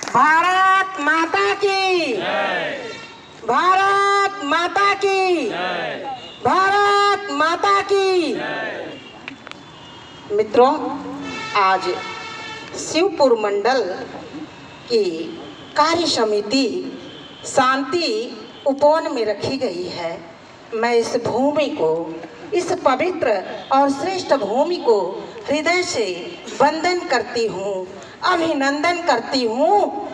भारत माता की, भारत माता की, भारत माता की। मित्रों, आज शिवपुर मंडल की कार्य समिति शांति उपवन में रखी गई है। मैं इस भूमि को, इस पवित्र और श्रेष्ठ भूमि को हृदय से वंदन करती हूँ, अभिनंदन करती हूँ।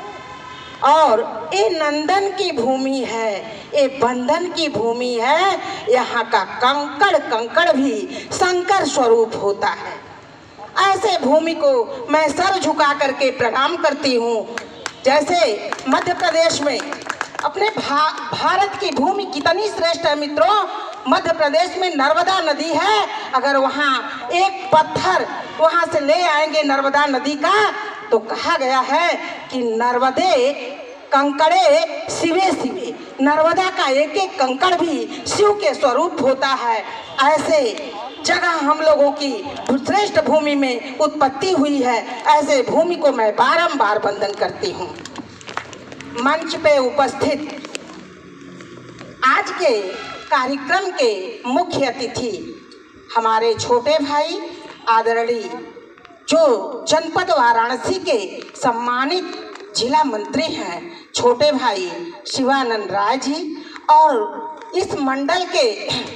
और ये नंदन की भूमि है, ये बंधन की भूमि है। यहाँ का कंकड़ कंकड़ भी शंकर स्वरूप होता है। ऐसे भूमि को मैं सर झुका करके प्रणाम करती हूँ। जैसे मध्य प्रदेश में अपने भारत की भूमि कितनी श्रेष्ठ है मित्रों। मध्य प्रदेश में नर्मदा नदी है। अगर वहाँ एक पत्थर वहाँ से ले आएंगे नर्मदा नदी का, तो कहा गया है कि नर्मदे कंकड़े शिवे शिवे। नर्मदा का एक एक कंकड़ भी शिव के स्वरूप होता है। ऐसे जगह हम लोगों की श्रेष्ठ भूमि में उत्पत्ति हुई है। ऐसे भूमि को मैं बारंबार वंदन करती हूँ। मंच पे उपस्थित आज के कार्यक्रम के मुख्य अतिथि हमारे छोटे भाई आदरणीय, जो जनपद वाराणसी के सम्मानित जिला मंत्री हैं, छोटे भाई शिवानंद राय जी, और इस मंडल के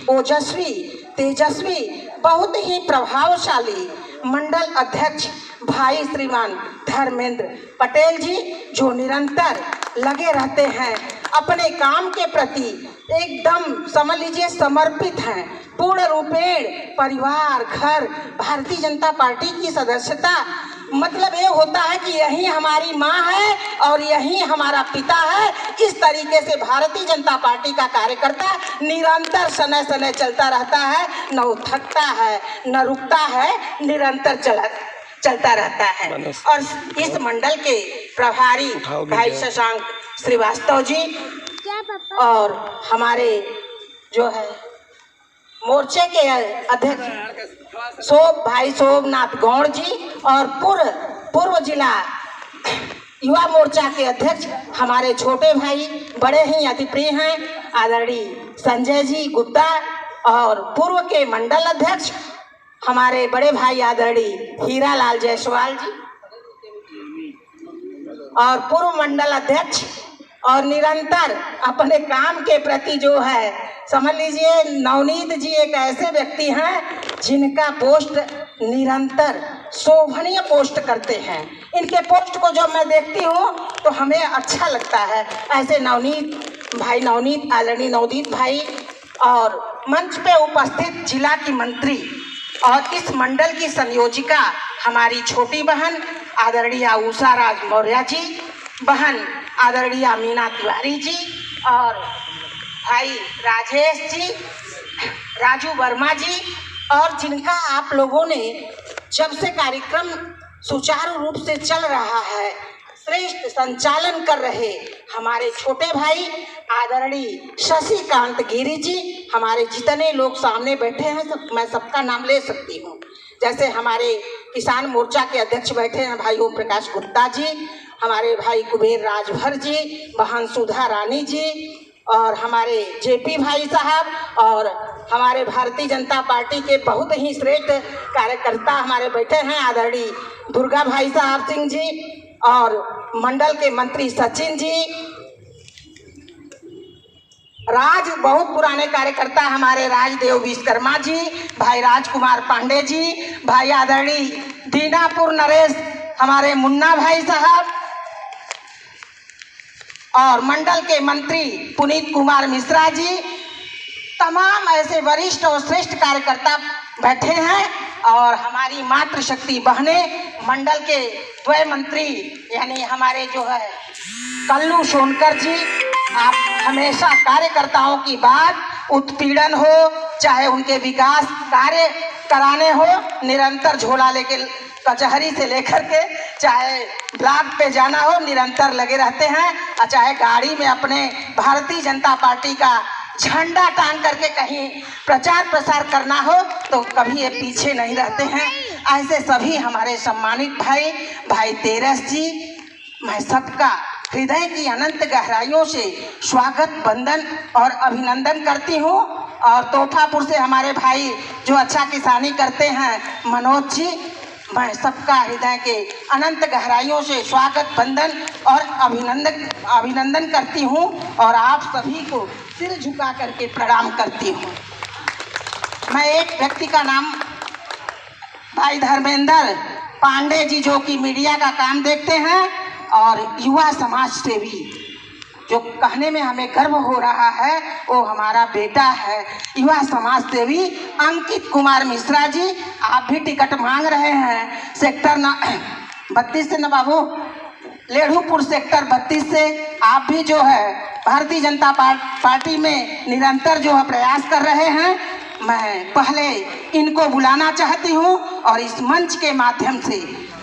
ओजस्वी तेजस्वी बहुत ही प्रभावशाली मंडल अध्यक्ष भाई श्रीमान धर्मेंद्र पटेल जी, जो निरंतर लगे रहते हैं, अपने काम के प्रति एकदम समझ लीजिए समर्पित हैं। पूर्ण रूपेण परिवार, घर, भारतीय जनता पार्टी की सदस्यता, मतलब ये होता है कि यही हमारी माँ है और यही हमारा पिता है। इस तरीके से भारतीय जनता पार्टी का कार्यकर्ता निरंतर सने सने चलता रहता है, न वो थकता है न रुकता है, निरंतर चलता रहता है। और इस मंडल के प्रभारी भाई शशांक श्रीवास्तव जी और हमारे जो है मोर्चे के अध्यक्ष भाई शोभनाथ गौड़ जी और पूर्व जिला युवा मोर्चा के अध्यक्ष हमारे छोटे भाई, बड़े ही अति प्रिय हैं, आदरणीय संजय जी गुप्ता, और पूर्व के मंडल अध्यक्ष हमारे बड़े भाई आदरणीय हीरालाल जायसवाल जी, और पूर्व मंडल अध्यक्ष और निरंतर अपने काम के प्रति जो है समझ लीजिए नवनीत जी एक ऐसे व्यक्ति हैं जिनका पोस्ट निरंतर शोभनीय पोस्ट करते हैं। इनके पोस्ट को जब मैं देखती हूँ तो हमें अच्छा लगता है। ऐसे नवनीत आदरणीय नवनीत भाई, और मंच पे उपस्थित जिला की मंत्री और इस मंडल की संयोजिका हमारी छोटी बहन आदरणीय उषा राज मौर्य जी, बहन आदरणीय मीना तिवारी जी, और भाई राजेश जी, राजू वर्मा जी, और जिनका आप लोगों ने जब से कार्यक्रम सुचारू रूप से चल रहा है श्रेष्ठ संचालन कर रहे हमारे छोटे भाई आदरणीय शशिकांत गिरी जी, हमारे जितने लोग सामने बैठे हैं मैं सबका नाम ले सकती हूँ। जैसे हमारे किसान मोर्चा के अध्यक्ष बैठे हैं भाई ओम प्रकाश गुप्ता जी, हमारे भाई कुबेर राजभर जी, बहन सुधा रानी जी, और हमारे जेपी भाई साहब, और हमारे भारतीय जनता पार्टी के बहुत ही श्रेष्ठ कार्यकर्ता हमारे बैठे हैं आदरणीय दुर्गा भाई साहब सिंह जी, और मंडल के मंत्री सचिन जी, बहुत पुराने कार्यकर्ता हमारे राजदेव विश्वकर्मा जी, भाई राजकुमार पांडे जी, भाई आदरणीय दीनापुर नरेश हमारे मुन्ना भाई साहब, और मंडल के मंत्री पुनीत कुमार मिश्रा जी, तमाम ऐसे वरिष्ठ और श्रेष्ठ कार्यकर्ता बैठे हैं। और हमारी मातृशक्ति बहनें, मंडल के द्वय मंत्री यानी हमारे जो है कल्लू सोनकर जी, आप हमेशा कार्यकर्ताओं की बात उत्पीड़न हो चाहे उनके विकास कार्य कराने हो, निरंतर झोला लेके कचहरी से लेकर के चाहे ब्लॉक पे जाना हो निरंतर लगे रहते हैं, और चाहे गाड़ी में अपने भारतीय जनता पार्टी का झंडा टांग करके कहीं प्रचार प्रसार करना हो तो कभी ये पीछे नहीं रहते हैं। ऐसे सभी हमारे सम्मानित भाई तेरस जी, मैं सबका हृदय की अनंत गहराइयों से स्वागत, वंदन और अभिनंदन करती हूँ। और तोतापुर से हमारे भाई जो अच्छा किसानी करते हैं मनोज जी, मैं सबका हृदय के अनंत गहराइयों से स्वागत, वंदन और अभिनंदन करती हूँ और आप सभी को सिर झुका करके प्रणाम करती हूँ। मैं एक व्यक्ति का नाम भाई धर्मेंद्र पांडे जी, जो कि मीडिया का काम देखते हैं और युवा समाज सेवी, जो कहने में हमें गर्व हो रहा है वो हमारा बेटा है युवा समाज सेवी अंकित कुमार मिश्रा जी। आप भी टिकट मांग रहे हैं सेक्टर 32 से न बाबू, लेढ़ूपुर सेक्टर 32 से। आप भी जो है भारतीय जनता पार्टी में निरंतर जो है प्रयास कर रहे हैं। मैं पहले इनको बुलाना चाहती हूँ और इस मंच के माध्यम से,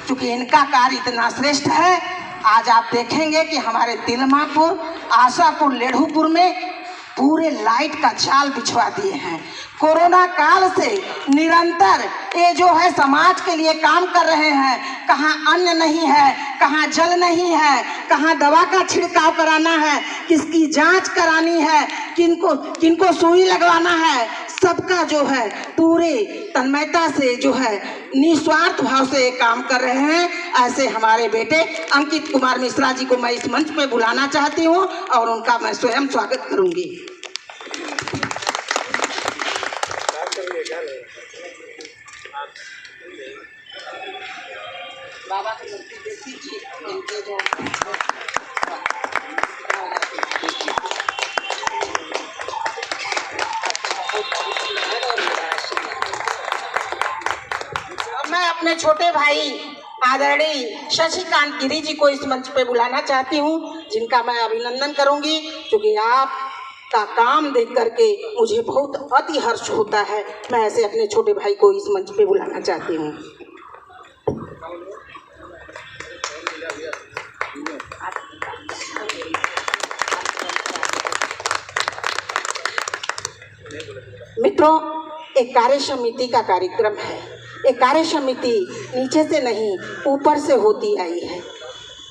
क्योंकि इनका कार्य इतना श्रेष्ठ है, आज आप देखेंगे कि हमारे तिलमापुर, आशापुर, लेढ़ूपुर में पूरे लाइट का जाल बिछवा दिए हैं। कोरोना काल से निरंतर ये जो है समाज के लिए काम कर रहे हैं। कहाँ अन्न नहीं है, कहाँ जल नहीं है, कहाँ दवा का छिड़काव कराना है, किसकी जांच करानी है, किनको सुई लगवाना है, सबका जो है पूरे तन्मयता से जो है निस्वार्थ भाव से काम कर रहे हैं। ऐसे हमारे बेटे अंकित कुमार मिश्रा जी को मैं इस मंच पे बुलाना चाहती हूँ और उनका मैं स्वयं स्वागत करूंगी। बाबा की मूर्ति देख लीजिए, इनके जो मैं अपने छोटे भाई आदरणीय शशिकांत गिरी जी को इस मंच पे बुलाना चाहती हूँ, जिनका मैं अभिनंदन करूंगी, क्योंकि आप का काम देख करके मुझे बहुत अति हर्ष होता है। मैं ऐसे अपने छोटे भाई को इस मंच पे बुलाना चाहती हूँ। मित्रों, एक कार्य समिति का कार्यक्रम है। एक कार्य समिति नीचे से नहीं ऊपर से होती आई है।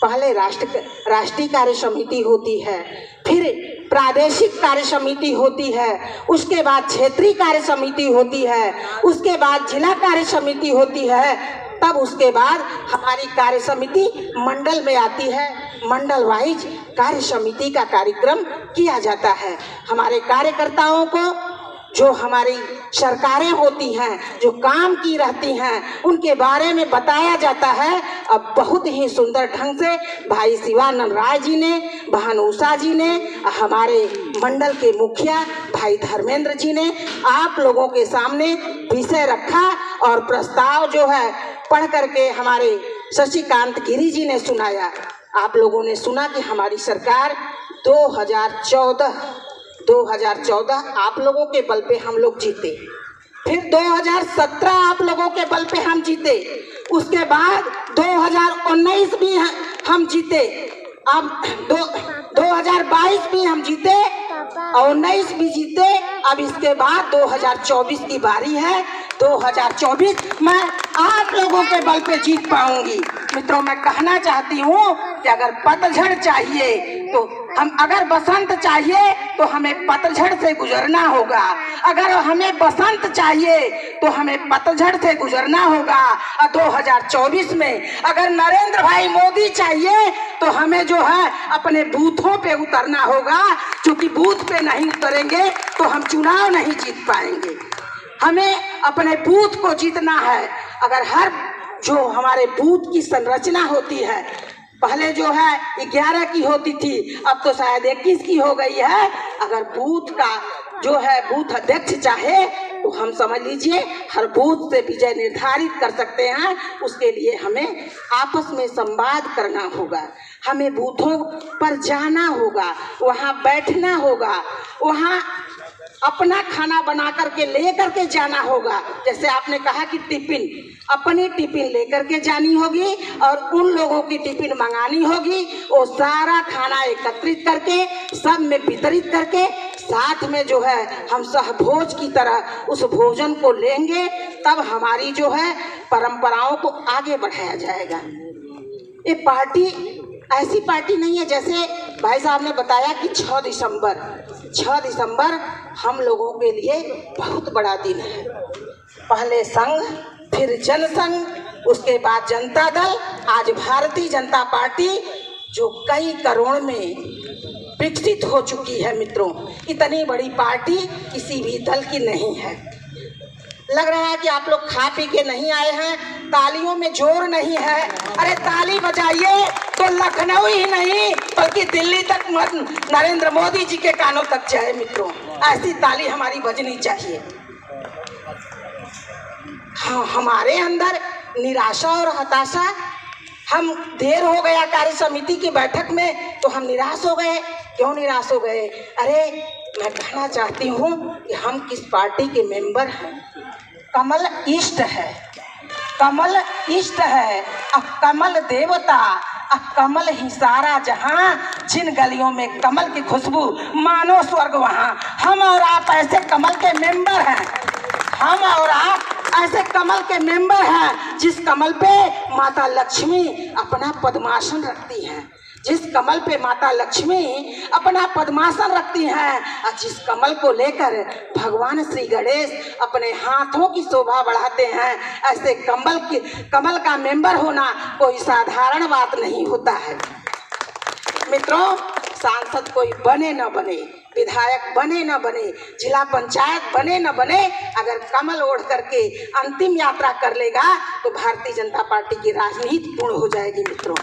पहले राष्ट्रीय कार्य समिति होती है, फिर प्रादेशिक कार्य समिति होती है, उसके बाद क्षेत्रीय कार्य समिति होती है, उसके बाद जिला कार्य समिति होती है, तब उसके बाद हमारी कार्य समिति मंडल में आती है। मंडल वाइज कार्य समिति का कार्यक्रम किया जाता है। हमारे कार्यकर्ताओं को, जो हमारी सरकारें होती हैं, जो काम की रहती हैं, उनके बारे में बताया जाता है। अब बहुत ही सुंदर ढंग से भाई शिवानंद राय जी ने, बहन उषा जी ने, हमारे मंडल के मुखिया भाई धर्मेंद्र जी ने आप लोगों के सामने विषय रखा और प्रस्ताव जो है पढ़ करके हमारे शशिकांत गिरी जी ने सुनाया। आप लोगों ने सुना कि हमारी सरकार 2014 आप लोगों के बल पे हम लोग जीते, फिर 2017 आप लोगों के बल पे हम जीते, उसके बाद 2019 भी हम जीते, अब 2022 भी हम जीते और 19 भी जीते। अब इसके बाद 2024 की बारी है। 2024 मैं आप लोगों के बल पे जीत पाऊंगी। मित्रों, मैं कहना चाहती हूँ कि अगर पतझड़ चाहिए तो अगर बसंत चाहिए तो हमें पतझड़ से गुजरना होगा। अगर हमें बसंत चाहिए तो हमें पतझड़ से गुजरना होगा। 2024 में अगर नरेंद्र भाई मोदी चाहिए तो हमें जो है अपने बूथों पे उतरना होगा, क्योंकि बूथ पे नहीं उतरेंगे तो हम चुनाव नहीं जीत पाएंगे। हमें अपने बूथ को जीतना है। अगर हर जो हमारे बूथ की संरचना होती है, पहले जो है 11 की होती थी, अब तो शायद 21 की हो गई है। अगर बूथ का जो है बूथ अध्यक्ष चाहे तो हम समझ लीजिए हर बूथ से विजय निर्धारित कर सकते हैं। उसके लिए हमें आपस में संवाद करना होगा, हमें बूथों पर जाना होगा, वहाँ बैठना होगा, वहाँ अपना खाना बना करके लेकर के जाना होगा। जैसे आपने कहा कि टिफिन, अपनी टिफिन लेकर के जानी होगी और उन लोगों की टिफिन मंगानी होगी। वो सारा खाना एकत्रित करके सब में वितरित करके साथ में जो है हम सहभोज की तरह उस भोजन को लेंगे, तब हमारी जो है परंपराओं को आगे बढ़ाया जाएगा। ये पार्टी ऐसी पार्टी नहीं है। जैसे भाई साहब ने बताया कि 6 दिसंबर हम लोगों के लिए बहुत बड़ा दिन है। पहले संघ, फिर जनसंघ, उसके बाद जनता दल, आज भारतीय जनता पार्टी जो कई करोड़ में विकसित हो चुकी है। मित्रों, इतनी बड़ी पार्टी किसी भी दल की नहीं है। लग रहा है कि आप लोग खा पी के नहीं आए हैं, तालियों में जोर नहीं है। अरे ताली बजाइए तो लखनऊ ही नहीं बल्कि दिल्ली तक नरेंद्र मोदी जी के कानों तक जाए। मित्रों, ऐसी ताली हमारी बजनी चाहिए। हाँ, हमारे अंदर निराशा और हताशा, हम देर हो गया कार्य समिति की बैठक में तो हम निराश हो गए। क्यों निराश हो गए? अरे मैं कहना चाहती हूँ कि हम किस पार्टी के मेंबर हैं। कमल इष्ट है, कमल इष्ट है, अब कमल देवता, अब कमल ही सारा जहां, जिन गलियों में कमल की खुशबू मानो स्वर्ग वहां। हम और आप ऐसे कमल के मेंबर हैं, हम और आप ऐसे कमल के मेंबर हैं जिस कमल पे माता लक्ष्मी अपना पद्मासन रखती हैं, जिस कमल पे माता लक्ष्मी अपना पद्मासन रखती हैं, और जिस कमल को लेकर भगवान श्री गणेश अपने हाथों की शोभा बढ़ाते हैं। ऐसे कमल का मेंबर होना कोई साधारण बात नहीं होता है। मित्रों, सांसद कोई बने न बने, विधायक बने न बने, जिला पंचायत बने न बने, अगर कमल ओढ़ करके अंतिम यात्रा कर लेगा तो भारतीय जनता पार्टी की राजनीति पूर्ण हो जाएगी। मित्रों,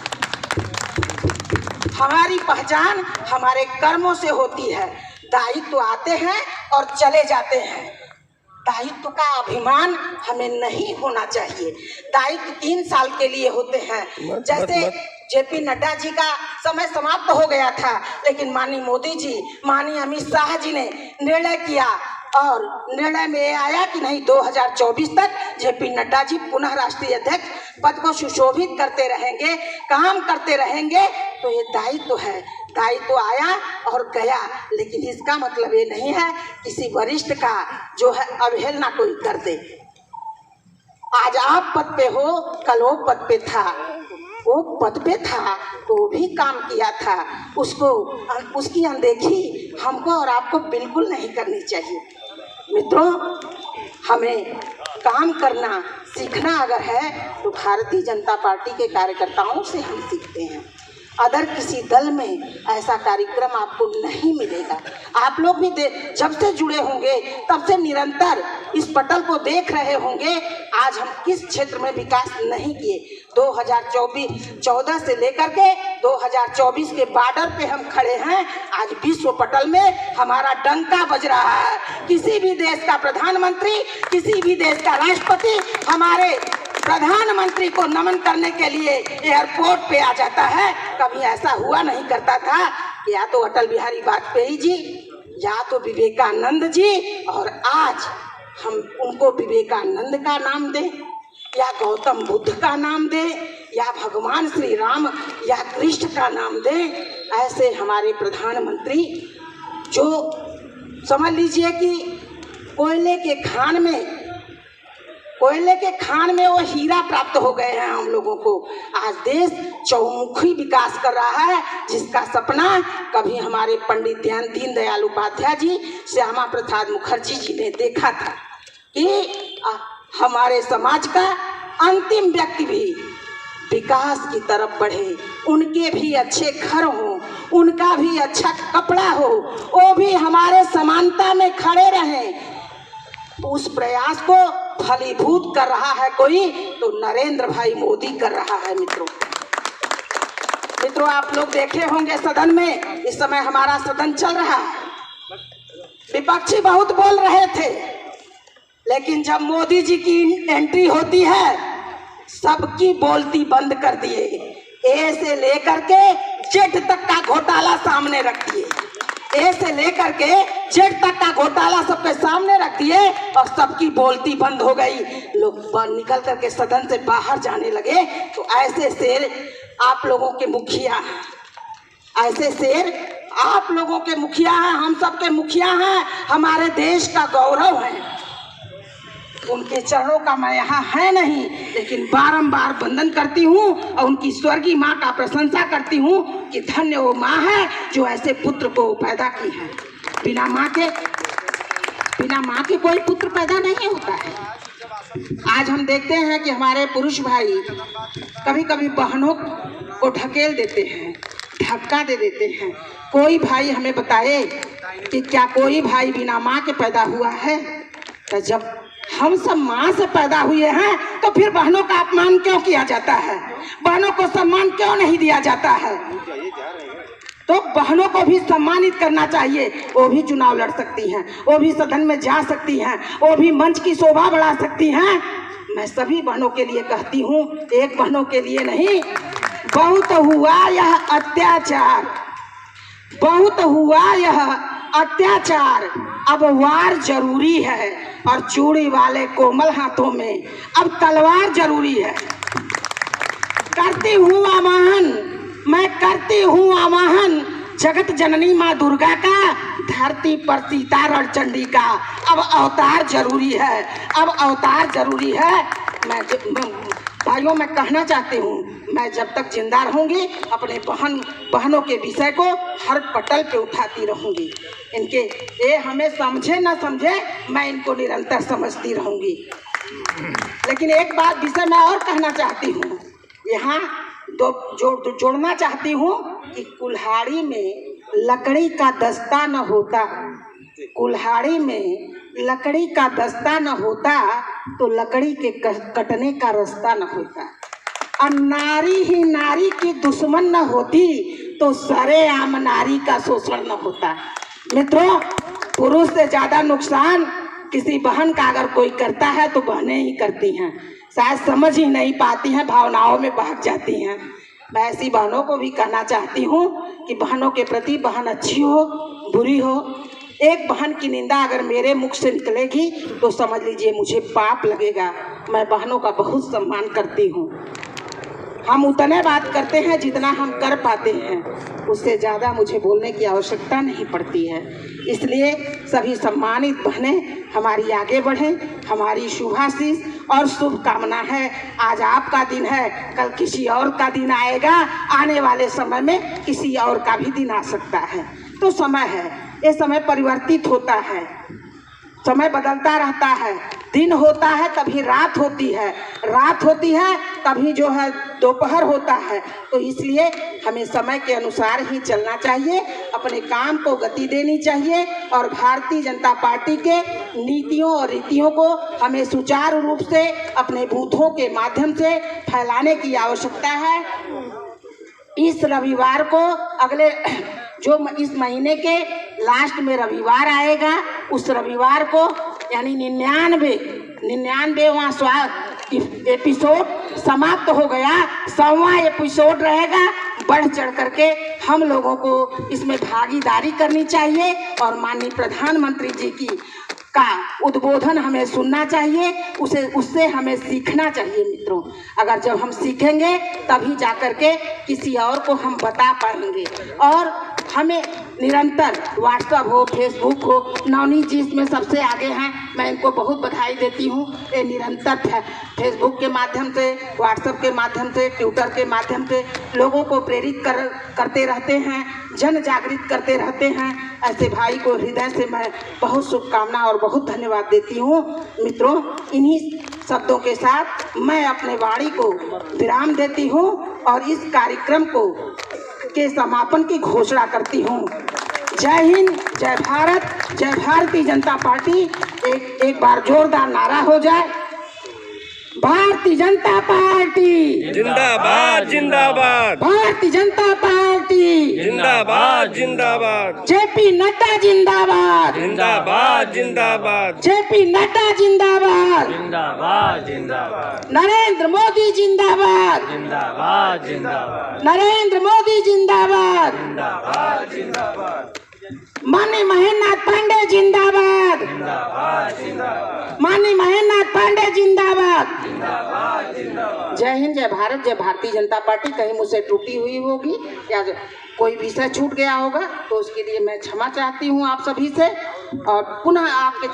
हमारी पहचान हमारे कर्मों से होती है। दायित्व आते हैं और चले जाते हैं। दायित्व का अभिमान हमें नहीं होना चाहिए। दायित्व 3 साल के लिए होते हैं। जैसे जेपी नड्डा जी का समय समाप्त हो गया था, लेकिन माननीय मोदी जी, माननीय अमित शाह जी ने निर्णय किया और निर्णय में आया कि नहीं, 2024 तक जेपी नड्डा जी पुनः राष्ट्रीय अध्यक्ष पद को सुशोभित करते रहेंगे, काम करते रहेंगे। तो ये दायित्व है, दायित्व आया और गया, लेकिन इसका मतलब ये नहीं है किसी वरिष्ठ का जो है अवहेलना कोई कर दे। आज आप पद पे हो, कल वो पद पे था, वो पद पे था तो वो भी काम किया था, उसकी अनदेखी हमको और आपको बिल्कुल नहीं करनी चाहिए। मित्रों, हमें काम करना सीखना अगर है तो भारतीय जनता पार्टी के कार्यकर्ताओं से हम सीखते हैं। अदर किसी दल में ऐसा कार्यक्रम आपको नहीं मिलेगा। आप लोग भी जब से जुड़े होंगे तब से निरंतर इस पटल को देख रहे होंगे। आज हम किस क्षेत्र में विकास नहीं किए, 2014 से लेकर के 2024 के बॉर्डर पे हम खड़े हैं। आज विश्व पटल में हमारा डंका बज रहा है। किसी भी देश का प्रधानमंत्री, किसी भी देश का राष्ट्रपति हमारे प्रधानमंत्री को नमन करने के लिए एयरपोर्ट पे आ जाता है। कभी ऐसा हुआ नहीं करता था कि या तो अटल बिहारी वाजपेयी जी, या तो विवेकानंद जी, और आज हम उनको विवेकानंद का नाम दें, या गौतम बुद्ध का नाम दें, या भगवान श्री राम या कृष्ण का नाम दें। ऐसे हमारे प्रधानमंत्री जो समझ लीजिए कि कोयले के खान में वो हीरा प्राप्त हो गए हैं हम लोगों को। आज देश चौमुखी विकास कर रहा है, जिसका सपना कभी हमारे पंडित दीनदयाल उपाध्याय जी, श्यामा प्रसाद मुखर्जी जी ने देखा था कि हमारे समाज का अंतिम व्यक्ति भी विकास की तरफ बढ़े, उनके भी अच्छे घर हो, उनका भी अच्छा कपड़ा हो, वो भी हमारे समानता में खड़े रहें। उस प्रयास को फलीभूत कर रहा है कोई तो नरेंद्र भाई मोदी कर रहा है। मित्रों, आप लोग देखे होंगे सदन में, इस समय हमारा सदन चल रहा है। विपक्षी बहुत बोल रहे थे, लेकिन जब मोदी जी की एंट्री होती है सबकी बोलती बंद कर दिए। ए से लेकर के जेड तक का घोटाला सामने रख दिए, ए से लेकर के जेड तक का घोटाला सबके सामने रख दिए और सबकी बोलती बंद हो गई। लोग निकल करके सदन से बाहर जाने लगे। तो ऐसे शेर आप लोगों के मुखिया हैं, ऐसे शेर आप लोगों के मुखिया हैं, हम सब के मुखिया हैं, हमारे देश का गौरव है। उनके चरणों का मैं यहाँ है नहीं, लेकिन बारंबार वंदन करती हूँ और उनकी स्वर्गीय माँ का प्रशंसा करती हूँ कि धन्य वो माँ है जो ऐसे पुत्र को पैदा की है। बिना माँ के कोई पुत्र पैदा नहीं होता है। आज हम देखते हैं कि हमारे पुरुष भाई कभी कभी बहनों को ढकेल देते हैं, धक्का दे देते हैं। कोई भाई हमें बताए कि क्या कोई भाई बिना माँ के पैदा हुआ है? तो जब हम सब माँ से पैदा हुए हैं तो फिर बहनों का अपमान क्यों किया जाता है? बहनों को सम्मान क्यों नहीं दिया जाता है? तो बहनों को भी सम्मानित करना चाहिए। वो भी चुनाव लड़ सकती हैं, वो भी सदन में जा सकती हैं, वो भी मंच की शोभा बढ़ा सकती हैं। मैं सभी बहनों के लिए कहती हूँ, एक बहनों के लिए नहीं। बहुत हुआ यह अत्याचार, बहुत हुआ यह अत्याचार, अब वार जरूरी है और चूड़ी वाले कोमल हाथों में अब तलवार जरूरी है। करती हूँ आवाहन, मैं करती हूँ आवाहन जगत जननी माँ दुर्गा का, धरती पर सीतारण चंडी का अब अवतार जरूरी है, अब अवतार जरूरी है। मैं भाइयों मैं कहना चाहती हूँ, मैं जब तक जिंदा रहूंगी अपने बहनों के विषय को हर पटल पे उठाती रहूंगी। इनके ये हमें समझे न समझे, मैं इनको निरंतर समझती रहूंगी। लेकिन एक बात विषय मैं और कहना चाहती हूँ, यहाँ जोड़ना चाहती हूँ कि कुल्हाड़ी में लकड़ी का दस्ता न होता, कुल्हाड़ी में लकड़ी का दस्ता न होता तो लकड़ी के कटने का रास्ता न होता, और नारी ही नारी की दुश्मन न होती तो सरेआम नारी का शोषण न होता। मित्रों, पुरुष से ज़्यादा नुकसान किसी बहन का अगर कोई करता है तो बहनें ही करती हैं। शायद समझ ही नहीं पाती हैं, भावनाओं में बहक जाती हैं। मैं ऐसी बहनों को भी कहना चाहती हूँ कि बहनों के प्रति बहन अच्छी हो बुरी हो, एक बहन की निंदा अगर मेरे मुख से निकलेगी तो समझ लीजिए मुझे पाप लगेगा। मैं बहनों का बहुत सम्मान करती हूँ। हम उतने बात करते हैं जितना हम कर पाते हैं, उससे ज़्यादा मुझे बोलने की आवश्यकता नहीं पड़ती है। इसलिए सभी सम्मानित बहनें हमारी आगे बढ़ें, हमारी शुभाशीष और शुभकामना है। आज आपका दिन है, कल किसी और का दिन आएगा, आने वाले समय में किसी और का भी दिन आ सकता है। तो समय है, ये समय परिवर्तित होता है, समय बदलता रहता है। दिन होता है तभी रात होती है, रात होती है तभी जो है दोपहर होता है। तो इसलिए हमें समय के अनुसार ही चलना चाहिए, अपने काम को गति देनी चाहिए और भारतीय जनता पार्टी के नीतियों और रीतियों को हमें सुचारू रूप से अपने बूथों के माध्यम से फैलाने की आवश्यकता है। इस रविवार को अगले जो इस महीने के लास्ट में रविवार आएगा, उस रविवार को यानी 99वां एपिसोड समाप्त हो गया, 100वां एपिसोड रहेगा। बढ़ चढ़ करके हम लोगों को इसमें भागीदारी करनी चाहिए और माननीय प्रधानमंत्री जी की का उद्बोधन हमें सुनना चाहिए, उससे हमें सीखना चाहिए। मित्रों, अगर जब हम सीखेंगे तभी जाकर के किसी और को हम बता पाएंगे। और हमें निरंतर व्हाट्सएप हो, फेसबुक हो, नवनीत जी इसमें सबसे आगे हैं, मैं इनको बहुत बधाई देती हूँ। ये निरंतर फेसबुक के माध्यम से, व्हाट्सएप के माध्यम से, ट्विटर के माध्यम से लोगों को प्रेरित करते रहते हैं, जन जागृत करते रहते हैं। ऐसे भाई को हृदय से मैं बहुत शुभकामना और बहुत धन्यवाद देती हूँ। मित्रों, इन्हीं शब्दों के साथ मैं अपने वाणी को विराम देती हूँ और इस कार्यक्रम को के समापन की घोषणा करती हूँ। जय हिंद, जय भारत, जय भारतीय जनता पार्टी। एक बार जोरदार नारा हो जाए, भारतीय जनता पार्टी जिंदाबाद जिंदाबाद, भारतीय जनता पार्टी जिंदाबाद जिंदाबाद, जेपी नड्डा जिंदाबाद, जिंदाबाद जिंदाबाद, जेपी नड्डा जिंदाबाद, जिंदाबाद जिंदाबाद, नरेंद्र मोदी जिंदाबाद, जिंदाबाद जिंदाबाद, नरेंद्र मोदी जिंदाबाद, जिंदाबाद जिंदाबाद, माननीय महेंद्रनाथ पांडे जिंदाबाद, जिंदाबाद जिंदाबाद, माननीय महेंद्रनाथ पांडे जिंदाबाद। जिंदाबाद जिंदाबाद। जय हिंद, जय भारत, जय भारतीय जनता पार्टी। कहीं मुझसे टूटी हुई होगी या कोई विषय छूट गया होगा तो उसके लिए मैं क्षमा चाहती हूँ आप सभी से। और पुनः आपके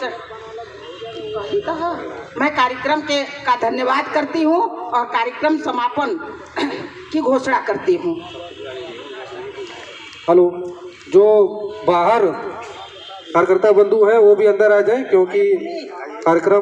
कहा मैं कार्यक्रम का धन्यवाद करती हूँ और कार्यक्रम समापन की घोषणा करती हूँ। हेलो, जो बाहर कार्यकर्ता बंधु हैं वो भी अंदर आ जाएं, क्योंकि कार्यक्रम